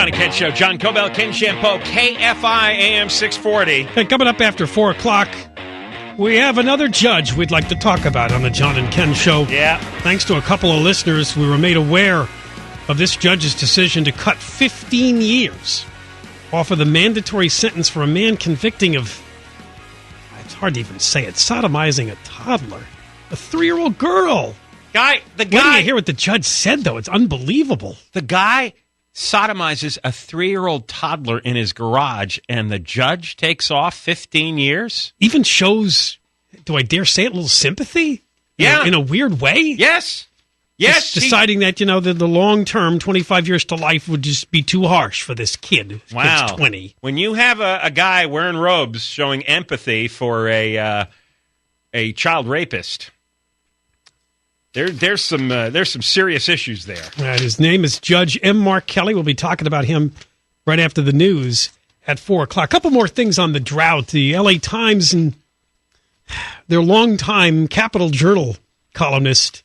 John and Ken Show. John Cobell, Ken Shampoo, KFI AM 640. And coming up after 4 o'clock, we have another judge we'd like to talk about on the John and Ken Show. Yeah. Thanks to a couple of listeners, we were made aware of this judge's decision to cut 15 years off of the mandatory sentence for a man convicting of, it's hard to even say it, sodomizing a toddler, a 3-year-old girl. The Wait till you hear what the judge said, though. It's unbelievable. The guy sodomizes a 3-year-old toddler in his garage, and the judge takes off 15 years? Even shows, do I dare say it, a little sympathy? Yeah. In a weird way? Yes. Yes. Just deciding that, the long-term, 25 years to life would just be too harsh for this kid. Wow. Kid's 20. When you have a guy wearing robes showing empathy for a child rapist, there's some serious issues there. His name is Judge M. Mark Kelly. We'll be talking about him right after the news at 4 o'clock. A couple more things on the drought. The L.A. Times and their longtime Capital Journal columnist,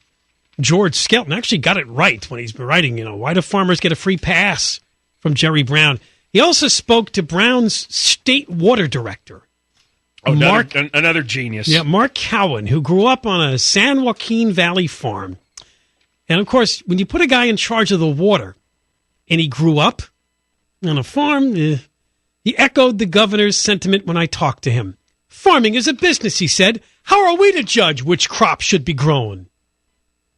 George Skelton, actually got it right when he's been writing, why do farmers get a free pass from Jerry Brown? He also spoke to Brown's state water director. Another genius. Yeah, Mark Cowan, who grew up on a San Joaquin Valley farm. And, of course, when you put a guy in charge of the water and he grew up on a farm, he echoed the governor's sentiment when I talked to him. Farming is a business, he said. How are we to judge which crop should be grown?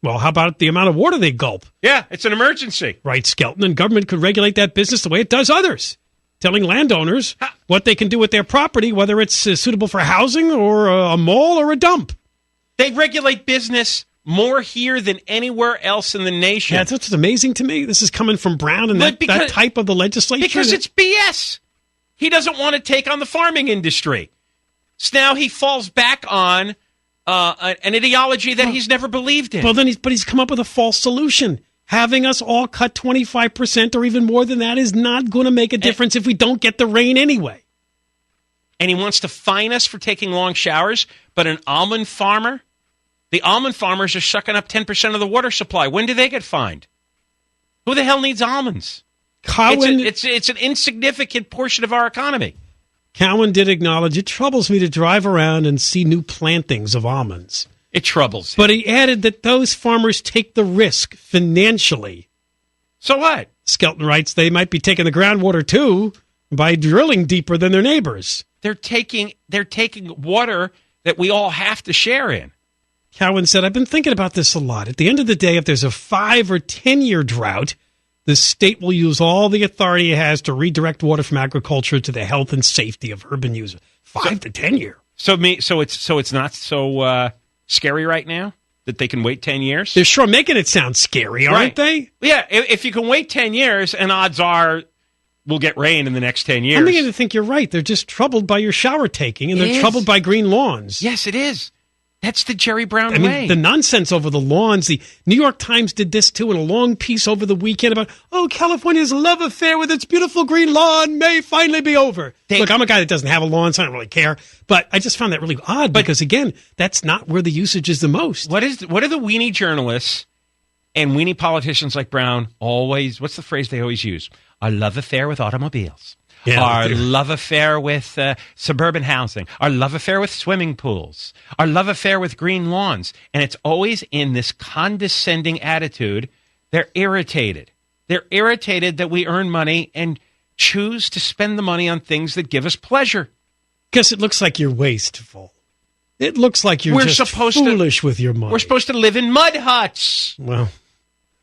Well, how about the amount of water they gulp? Yeah, it's an emergency. Right, Skelton, and government could regulate that business the way it does others, telling landowners what they can do with their property, whether it's suitable for housing or a mall or a dump. They regulate business more here than anywhere else in the nation. Yeah, that's what's amazing to me. This is coming from Brown and that type of the legislature. Because it's BS. He doesn't want to take on the farming industry. So now he falls back on an ideology that he's never believed in. Well, then he's come up with a false solution. Having us all cut 25% or even more than that is not going to make a difference if we don't get the rain anyway. And he wants to fine us for taking long showers, but the almond farmers are sucking up 10% of the water supply. When do they get fined? Who the hell needs almonds? It's an insignificant portion of our economy. Cowan did acknowledge, it troubles me to drive around and see new plantings of almonds. It troubles him. But he added that those farmers take the risk financially. So what? Skelton writes they might be taking the groundwater, too, by drilling deeper than their neighbors. They're taking water that we all have to share in. Cowan said, I've been thinking about this a lot. At the end of the day, if there's a 5 or 10-year drought, the state will use all the authority it has to redirect water from agriculture to the health and safety of urban users. 5 to 10 year. So it's not so scary right now that they can wait 10 years? They're sure making it sound scary, aren't they? Yeah, if you can wait 10 years, and odds are we'll get rain in the next 10 years. I'm beginning to think you're right. They're just troubled by your shower taking, and they're troubled by green lawns. Yes, it is. That's the Jerry Brown way. I mean, the nonsense over the lawns. The New York Times did this, too, in a long piece over the weekend about, California's love affair with its beautiful green lawn may finally be over. Look, I'm a guy that doesn't have a lawn, so I don't really care. But I just found that really odd because, again, that's not where the usage is the most. What are the weenie journalists and weenie politicians like Brown what's the phrase they always use? Our love affair with automobiles. Yeah, our love affair with suburban housing, our love affair with swimming pools, our love affair with green lawns. And it's always in this condescending attitude. They're irritated. They're irritated that we earn money and choose to spend the money on things that give us pleasure. Because it looks like you're wasteful. It looks like you're foolish with your money. We're supposed to live in mud huts. Well,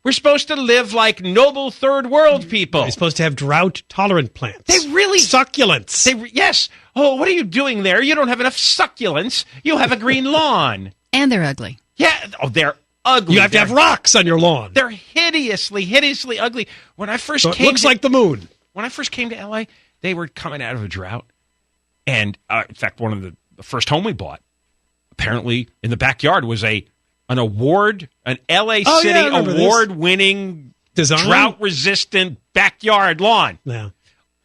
we're supposed to live like noble third world people. You're supposed to have drought-tolerant plants. They really... Succulents. Yes. Oh, what are you doing there? You don't have enough succulents. You have a green lawn. And they're ugly. Yeah. Oh, they're ugly. You have to have rocks on your lawn. They're hideously ugly. When I first it looks like the moon. When I first came to L.A., they were coming out of a drought. And, in fact, one of the first home we bought, apparently in the backyard was an LA City award-winning, drought-resistant backyard lawn. Yeah.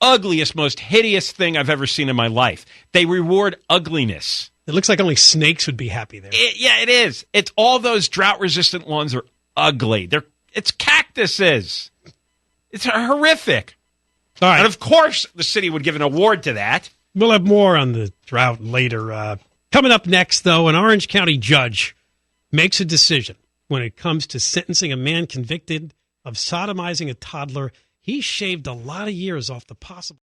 Ugliest, most hideous thing I've ever seen in my life. They reward ugliness. It looks like only snakes would be happy there. It is. It's all those drought-resistant lawns are ugly. It's cactuses. It's horrific. All right. And of course, the city would give an award to that. We'll have more on the drought later. Coming up next, though, an Orange County judge makes a decision when it comes to sentencing a man convicted of sodomizing a toddler. He shaved a lot of years off the possible.